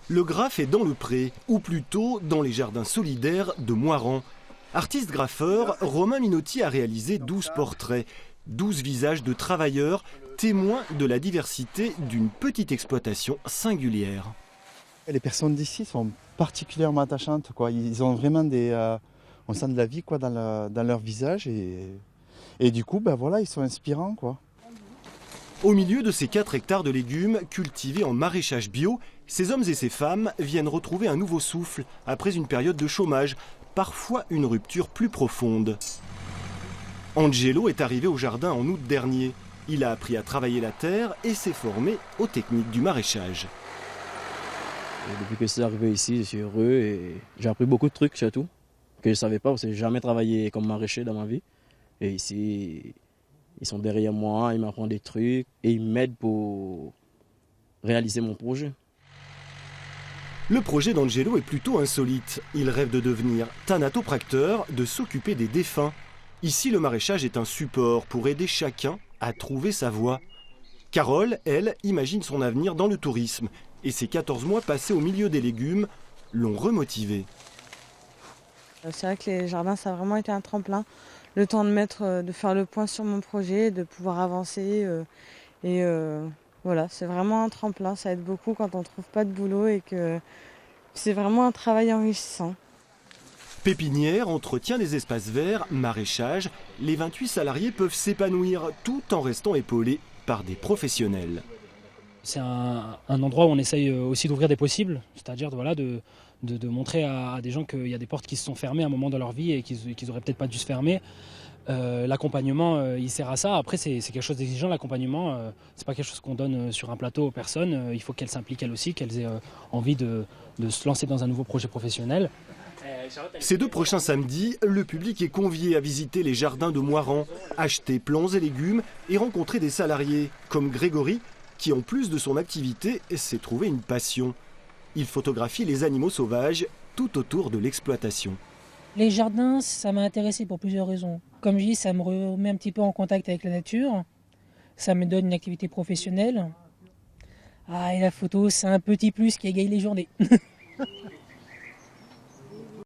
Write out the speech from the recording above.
Le graphe est dans le pré, ou plutôt dans les jardins solidaires de Moirans. Artiste graffeur, Romain Minotti a réalisé 12 portraits, 12 visages de travailleurs, témoins de la diversité d'une petite exploitation singulière. Les personnes d'ici sont particulièrement attachantes, quoi. Ils ont vraiment on sent de la vie, quoi, dans leur visage et du coup, voilà, ils sont inspirants, quoi. Au milieu de ces 4 hectares de légumes cultivés en maraîchage bio, ces hommes et ces femmes viennent retrouver un nouveau souffle après une période de chômage, parfois une rupture plus profonde. Angelo est arrivé au jardin en août dernier. Il a appris à travailler la terre et s'est formé aux techniques du maraîchage. Et depuis que je suis arrivé ici, je suis heureux et j'ai appris beaucoup de trucs surtout que je ne savais pas parce que je n'ai jamais travaillé comme maraîcher dans ma vie. Et ici, ils sont derrière moi, ils m'apprennent des trucs et ils m'aident pour réaliser mon projet. Le projet d'Angelo est plutôt insolite. Il rêve de devenir thanatopracteur, de s'occuper des défunts. Ici, le maraîchage est un support pour aider chacun à trouver sa voie. Carole, elle, imagine son avenir dans le tourisme. Et ses 14 mois passés au milieu des légumes l'ont remotivée. C'est vrai que les jardins, ça a vraiment été un tremplin. Le temps de faire le point sur mon projet, de pouvoir avancer. Voilà, c'est vraiment un tremplin. Ça aide beaucoup quand on ne trouve pas de boulot et que c'est vraiment un travail enrichissant. Pépinière, entretien des espaces verts, maraîchage, les 28 salariés peuvent s'épanouir tout en restant épaulés par des professionnels. C'est un endroit où on essaye aussi d'ouvrir des possibles, c'est-à-dire de montrer à des gens qu'il y a des portes qui se sont fermées à un moment dans leur vie et qu'ils n'auraient peut-être pas dû se fermer. L'accompagnement, il sert à ça. Après, c'est quelque chose d'exigeant, l'accompagnement. C'est pas quelque chose qu'on donne sur un plateau aux personnes. Il faut qu'elles s'impliquent elles aussi, qu'elles aient envie de se lancer dans un nouveau projet professionnel. Ces 2 prochains samedis, le public est convié à visiter les jardins de Moirans, acheter plants et légumes et rencontrer des salariés comme Grégory, qui en plus de son activité, s'est trouvé une passion. Il photographie les animaux sauvages tout autour de l'exploitation. Les jardins, ça m'a intéressé pour plusieurs raisons. Comme je dis, ça me remet un petit peu en contact avec la nature. Ça me donne une activité professionnelle. Et la photo, c'est un petit plus qui égaye les journées.